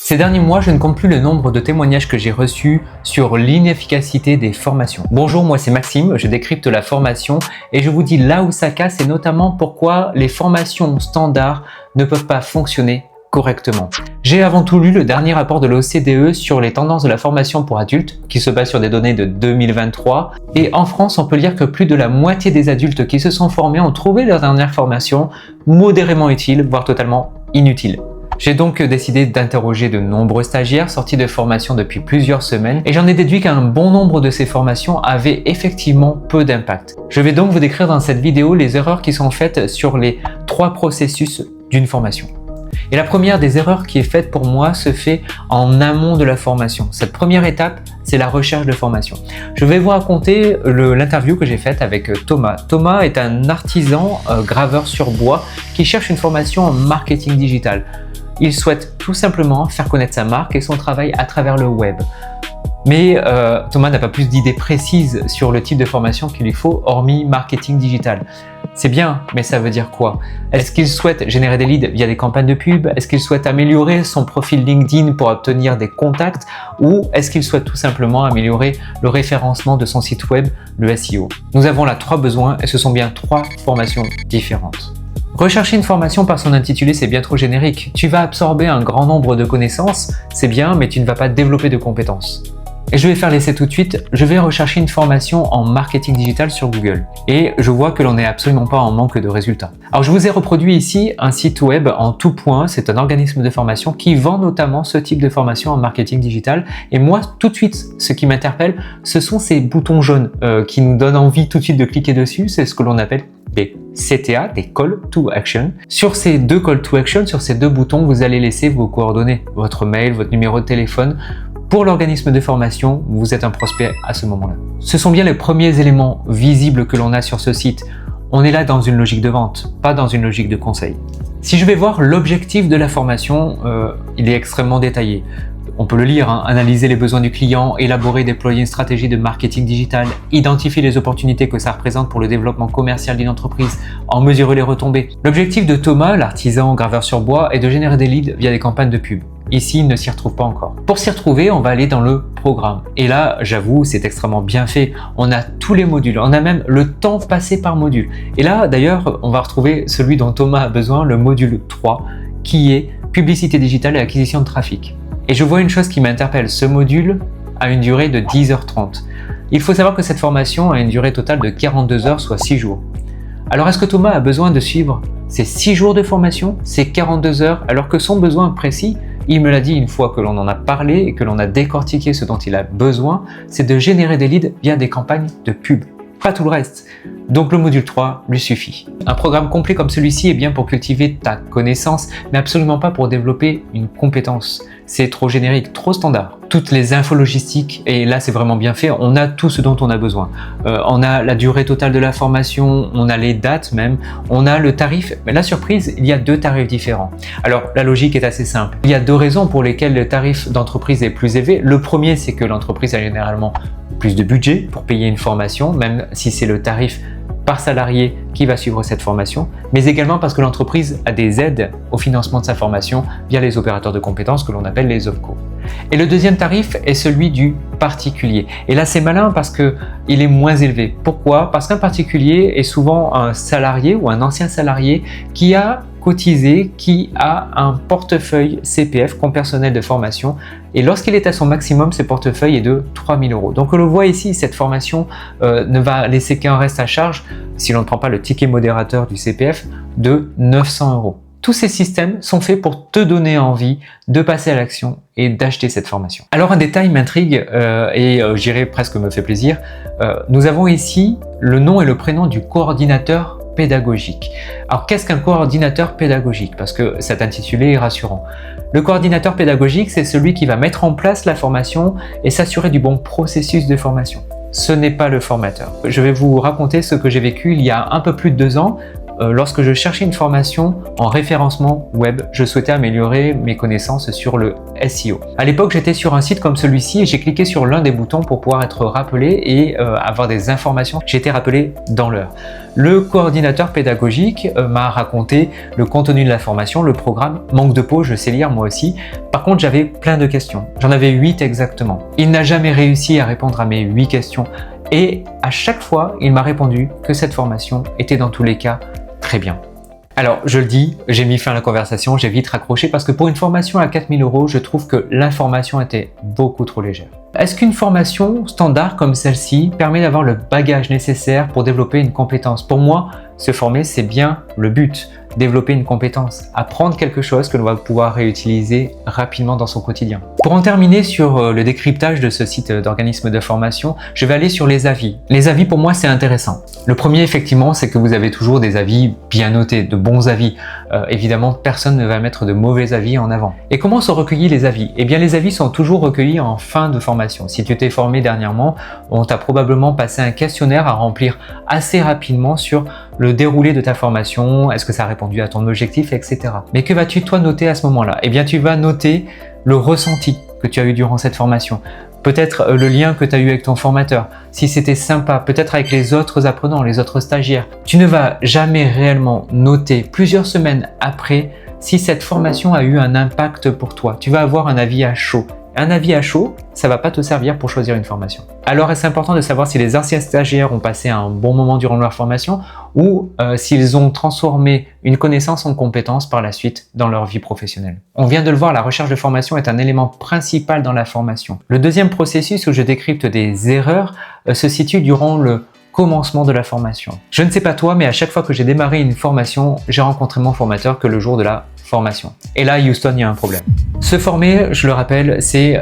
Ces derniers mois, je ne compte plus le nombre de témoignages que j'ai reçus sur l'inefficacité des formations. Bonjour, moi c'est Maxime, je décrypte la formation et je vous dis là où ça casse et notamment pourquoi les formations standards ne peuvent pas fonctionner correctement. J'ai avant tout lu le dernier rapport de l'OCDE sur les tendances de la formation pour adultes qui se base sur des données de 2023 et en France on peut lire que plus de la moitié des adultes qui se sont formés ont trouvé leur dernière formation modérément utile, voire totalement inutile. J'ai donc décidé d'interroger de nombreux stagiaires sortis de formation depuis plusieurs semaines et j'en ai déduit qu'un bon nombre de ces formations avaient effectivement peu d'impact. Je vais donc vous décrire dans cette vidéo les erreurs qui sont faites sur les 3 processus d'une formation. Et la première des erreurs qui est faite pour moi se fait en amont de la formation. Cette première étape, c'est la recherche de formation. Je vais vous raconter l'interview que j'ai faite avec Thomas. Thomas est un artisan graveur sur bois qui cherche une formation en marketing digital. Il souhaite tout simplement faire connaître sa marque et son travail à travers le web. Mais Thomas n'a pas plus d'idées précises sur le type de formation qu'il lui faut, hormis marketing digital. C'est bien, mais ça veut dire quoi? Est-ce qu'il souhaite générer des leads via des campagnes de pub? Est-ce qu'il souhaite améliorer son profil LinkedIn pour obtenir des contacts? Ou est-ce qu'il souhaite tout simplement améliorer le référencement de son site web, le SEO? Nous avons là 3 besoins et ce sont bien 3 formations différentes. Rechercher une formation par son intitulé, c'est bien trop générique. Tu vas absorber un grand nombre de connaissances, c'est bien, mais tu ne vas pas développer de compétences. Et je vais faire l'essai tout de suite, je vais rechercher une formation en marketing digital sur Google. Et je vois que l'on n'est absolument pas en manque de résultats. Alors je vous ai reproduit ici un site web en tout point, c'est un organisme de formation qui vend notamment ce type de formation en marketing digital. Et moi, tout de suite, ce qui m'interpelle, ce sont ces boutons jaunes qui nous donnent envie tout de suite de cliquer dessus, c'est ce que l'on appelle des CTA, des Call to Action. Sur ces 2 Call to Action, sur ces 2 boutons, vous allez laisser vos coordonnées, votre mail, votre numéro de téléphone. Pour l'organisme de formation, vous êtes un prospect à ce moment-là. Ce sont bien les premiers éléments visibles que l'on a sur ce site. On est là dans une logique de vente, pas dans une logique de conseil. Si je vais voir l'objectif de la formation, il est extrêmement détaillé. On peut le lire, analyser les besoins du client, élaborer et déployer une stratégie de marketing digital, identifier les opportunités que ça représente pour le développement commercial d'une entreprise, en mesurer les retombées. L'objectif de Thomas, l'artisan graveur sur bois, est de générer des leads via des campagnes de pub. Ici, il ne s'y retrouve pas encore. Pour s'y retrouver, on va aller dans le programme. Et là, j'avoue, c'est extrêmement bien fait. On a tous les modules, on a même le temps passé par module. Et là, d'ailleurs, on va retrouver celui dont Thomas a besoin, le module 3, qui est publicité digitale et acquisition de trafic. Et je vois une chose qui m'interpelle, ce module a une durée de 10h30. Il faut savoir que cette formation a une durée totale de 42 heures, soit 6 jours. Alors est-ce que Thomas a besoin de suivre ces 6 jours de formation, ces 42 heures, alors que son besoin précis, il me l'a dit une fois que l'on en a parlé et que l'on a décortiqué ce dont il a besoin, c'est de générer des leads via des campagnes de pub. Pas tout le reste. Donc le module 3 lui suffit. Un programme complet comme celui-ci est bien pour cultiver ta connaissance, mais absolument pas pour développer une compétence. C'est trop générique, trop standard. Toutes les infos logistiques, et là c'est vraiment bien fait, on a tout ce dont on a besoin. On a la durée totale de la formation, on a les dates même, on a le tarif. Mais la surprise, il y a 2 tarifs différents. Alors la logique est assez simple. Il y a 2 raisons pour lesquelles le tarif d'entreprise est plus élevé. Le premier, c'est que l'entreprise a généralement plus de budget pour payer une formation, même si c'est le tarif par salarié qui va suivre cette formation, mais également parce que l'entreprise a des aides au financement de sa formation via les opérateurs de compétences que l'on appelle les OPCO. Et le deuxième tarif est celui du particulier. Et là, c'est malin parce qu'il est moins élevé. Pourquoi? Parce qu'un particulier est souvent un salarié ou un ancien salarié qui a cotisé, qui a un portefeuille CPF, compte personnel de formation, et lorsqu'il est à son maximum, ce portefeuille est de 3 000 €. Donc on le voit ici, cette formation ne va laisser qu'un reste à charge, si l'on ne prend pas le ticket modérateur du CPF, de 900 €. Tous ces systèmes sont faits pour te donner envie de passer à l'action et d'acheter cette formation. Alors un détail m'intrigue et j'irais presque me fait plaisir. Nous avons ici le nom et le prénom du coordinateur pédagogique. Alors qu'est-ce qu'un coordinateur pédagogique? Parce que cet intitulé est rassurant. Le coordinateur pédagogique, c'est celui qui va mettre en place la formation et s'assurer du bon processus de formation. Ce n'est pas le formateur. Je vais vous raconter ce que j'ai vécu il y a un peu plus de 2 ans. lorsque je cherchais une formation en référencement web, je souhaitais améliorer mes connaissances sur le SEO. À l'époque, j'étais sur un site comme celui-ci et j'ai cliqué sur l'un des boutons pour pouvoir être rappelé et avoir des informations. J'ai été rappelé dans l'heure. Le coordinateur pédagogique m'a raconté le contenu de la formation, le programme. Manque de peau, je sais lire moi aussi. Par contre, j'avais plein de questions. J'en avais 8 exactement. Il n'a jamais réussi à répondre à mes 8 questions. Et à chaque fois, il m'a répondu que cette formation était dans tous les cas très bien. Alors, je le dis, j'ai mis fin à la conversation, j'ai vite raccroché parce que pour une formation à 4 000 €, je trouve que l'information était beaucoup trop légère. Est-ce qu'une formation standard comme celle-ci permet d'avoir le bagage nécessaire pour développer une compétence? Pour moi, se former, c'est bien le but. Développer une compétence, apprendre quelque chose que l'on va pouvoir réutiliser rapidement dans son quotidien. Pour en terminer sur le décryptage de ce site d'organisme de formation, je vais aller sur les avis. Les avis, pour moi, c'est intéressant. Le premier, effectivement, c'est que vous avez toujours des avis bien notés, de bons avis. Évidemment, personne ne va mettre de mauvais avis en avant. Et comment sont recueillis les avis? Eh bien, les avis sont toujours recueillis en fin de formation. Si tu t'es formé dernièrement, on t'a probablement passé un questionnaire à remplir assez rapidement sur le déroulé de ta formation, est-ce que ça a répondu à ton objectif, etc. Mais que vas-tu toi noter à ce moment-là? Eh bien, tu vas noter le ressenti que tu as eu durant cette formation. Peut-être le lien que tu as eu avec ton formateur, si c'était sympa, peut-être avec les autres apprenants, les autres stagiaires. Tu ne vas jamais réellement noter plusieurs semaines après si cette formation a eu un impact pour toi. Tu vas avoir un avis à chaud. Un avis à chaud, ça ne va pas te servir pour choisir une formation. Alors, est-ce important de savoir si les anciens stagiaires ont passé un bon moment durant leur formation ou s'ils ont transformé une connaissance en compétence par la suite dans leur vie professionnelle? On vient de le voir, la recherche de formation est un élément principal dans la formation. Le deuxième processus où je décrypte des erreurs se situe durant le commencement de la formation. Je ne sais pas toi, mais à chaque fois que j'ai démarré une formation, j'ai rencontré mon formateur que le jour de la formation. Et là, Houston, il y a un problème. Se former, je le rappelle, c'est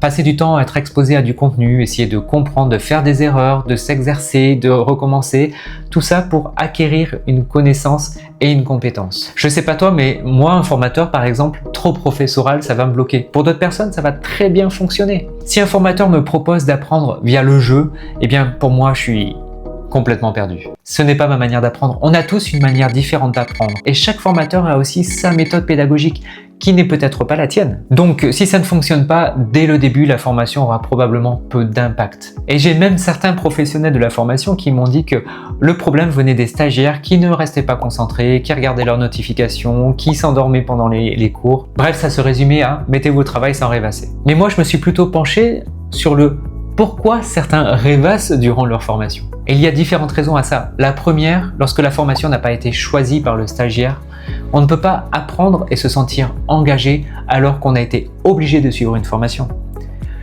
passer du temps à être exposé à du contenu, essayer de comprendre, de faire des erreurs, de s'exercer, de recommencer, tout ça pour acquérir une connaissance et une compétence. Je sais pas toi, mais moi, un formateur, par exemple, trop professoral, ça va me bloquer. Pour d'autres personnes, ça va très bien fonctionner. Si un formateur me propose d'apprendre via le jeu, eh bien, pour moi, je suis complètement perdu. Ce n'est pas ma manière d'apprendre. On a tous une manière différente d'apprendre. Et chaque formateur a aussi sa méthode pédagogique qui n'est peut-être pas la tienne. Donc, si ça ne fonctionne pas, dès le début, la formation aura probablement peu d'impact. Et j'ai même certains professionnels de la formation qui m'ont dit que le problème venait des stagiaires qui ne restaient pas concentrés, qui regardaient leurs notifications, qui s'endormaient pendant les cours. Bref, ça se résumait à « mettez-vous au travail sans rêvasser ». Mais moi, je me suis plutôt penché sur le pourquoi certains rêvassent durant leur formation. Et il y a différentes raisons à ça. La première, lorsque la formation n'a pas été choisie par le stagiaire, on ne peut pas apprendre et se sentir engagé alors qu'on a été obligé de suivre une formation.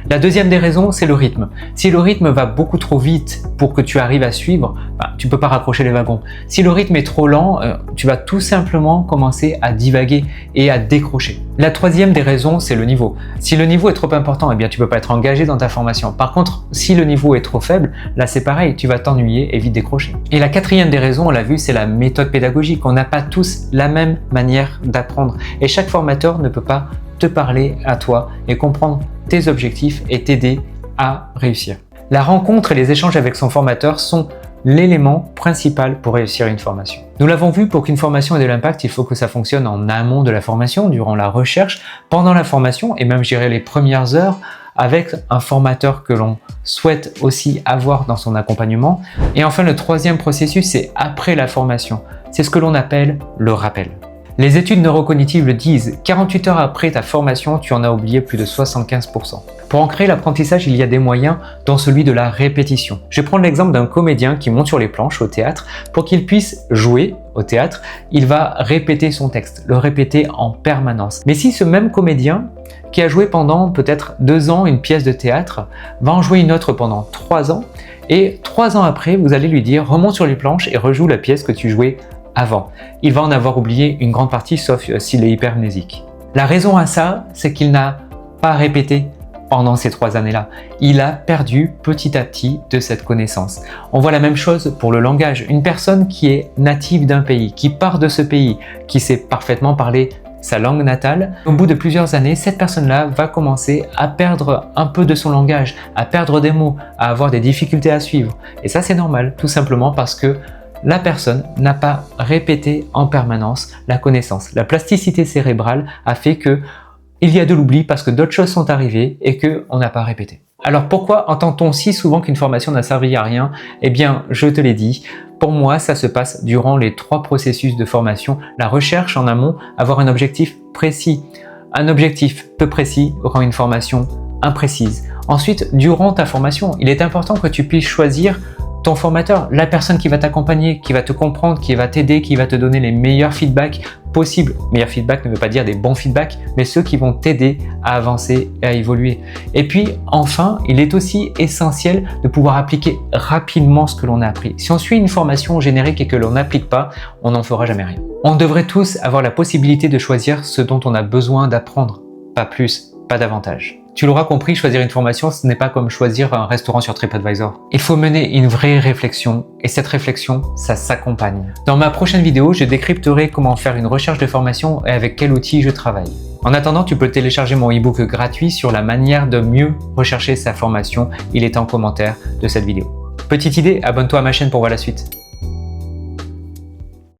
La deuxième des raisons, c'est le rythme. Si le rythme va beaucoup trop vite pour que tu arrives à suivre, tu ne peux pas raccrocher les wagons. Si le rythme est trop lent, tu vas tout simplement commencer à divaguer et à décrocher. La troisième des raisons, c'est le niveau. Si le niveau est trop important, eh bien, tu ne peux pas être engagé dans ta formation. Par contre, si le niveau est trop faible, là c'est pareil, tu vas t'ennuyer et vite décrocher. Et la quatrième des raisons, on l'a vu, c'est la méthode pédagogique. On n'a pas tous la même manière d'apprendre et chaque formateur ne peut pas te parler à toi et comprendre tes objectifs et t'aider à réussir. La rencontre et les échanges avec son formateur sont l'élément principal pour réussir une formation. Nous l'avons vu, pour qu'une formation ait de l'impact, il faut que ça fonctionne en amont de la formation, durant la recherche, pendant la formation et même gérer les premières heures avec un formateur que l'on souhaite aussi avoir dans son accompagnement. Et enfin, le troisième processus, c'est après la formation. C'est ce que l'on appelle le rappel. Les études neurocognitives le disent, 48 heures après ta formation, tu en as oublié plus de 75%. Pour ancrer l'apprentissage, il y a des moyens, dont celui de la répétition. Je vais prendre l'exemple d'un comédien qui monte sur les planches au théâtre. Pour qu'il puisse jouer au théâtre, il va répéter son texte, le répéter en permanence. Mais si ce même comédien, qui a joué pendant peut-être 2 ans une pièce de théâtre, va en jouer une autre pendant 3 ans, et 3 ans après, vous allez lui dire « remonte sur les planches et rejoue la pièce que tu jouais avant ». Il va en avoir oublié une grande partie, sauf s'il est hypermnésique. La raison à ça, c'est qu'il n'a pas répété pendant ces 3 années-là. Il a perdu petit à petit de cette connaissance. On voit la même chose pour le langage. Une personne qui est native d'un pays, qui part de ce pays, qui sait parfaitement parler sa langue natale, au bout de plusieurs années, cette personne-là va commencer à perdre un peu de son langage, à perdre des mots, à avoir des difficultés à suivre. Et ça, c'est normal, tout simplement parce que la personne n'a pas répété en permanence la connaissance. La plasticité cérébrale a fait que il y a de l'oubli parce que d'autres choses sont arrivées et qu'on n'a pas répété. Alors pourquoi entend-on si souvent qu'une formation n'a servi à rien? Eh bien, je te l'ai dit, pour moi, ça se passe durant les 3 processus de formation. La recherche en amont, avoir un objectif précis. Un objectif peu précis rend une formation imprécise. Ensuite, durant ta formation, il est important que tu puisses choisir ton formateur, la personne qui va t'accompagner, qui va te comprendre, qui va t'aider, qui va te donner les meilleurs feedbacks possibles. Meilleurs feedbacks ne veut pas dire des bons feedbacks, mais ceux qui vont t'aider à avancer et à évoluer. Et puis enfin, il est aussi essentiel de pouvoir appliquer rapidement ce que l'on a appris. Si on suit une formation générique et que l'on n'applique pas, on n'en fera jamais rien. On devrait tous avoir la possibilité de choisir ce dont on a besoin d'apprendre, pas plus, pas davantage. Tu l'auras compris, choisir une formation, ce n'est pas comme choisir un restaurant sur TripAdvisor. Il faut mener une vraie réflexion et cette réflexion, ça s'accompagne. Dans ma prochaine vidéo, je décrypterai comment faire une recherche de formation et avec quel outil je travaille. En attendant, tu peux télécharger mon e-book gratuit sur la manière de mieux rechercher sa formation. Il est en commentaire de cette vidéo. Petite idée, abonne-toi à ma chaîne pour voir la suite.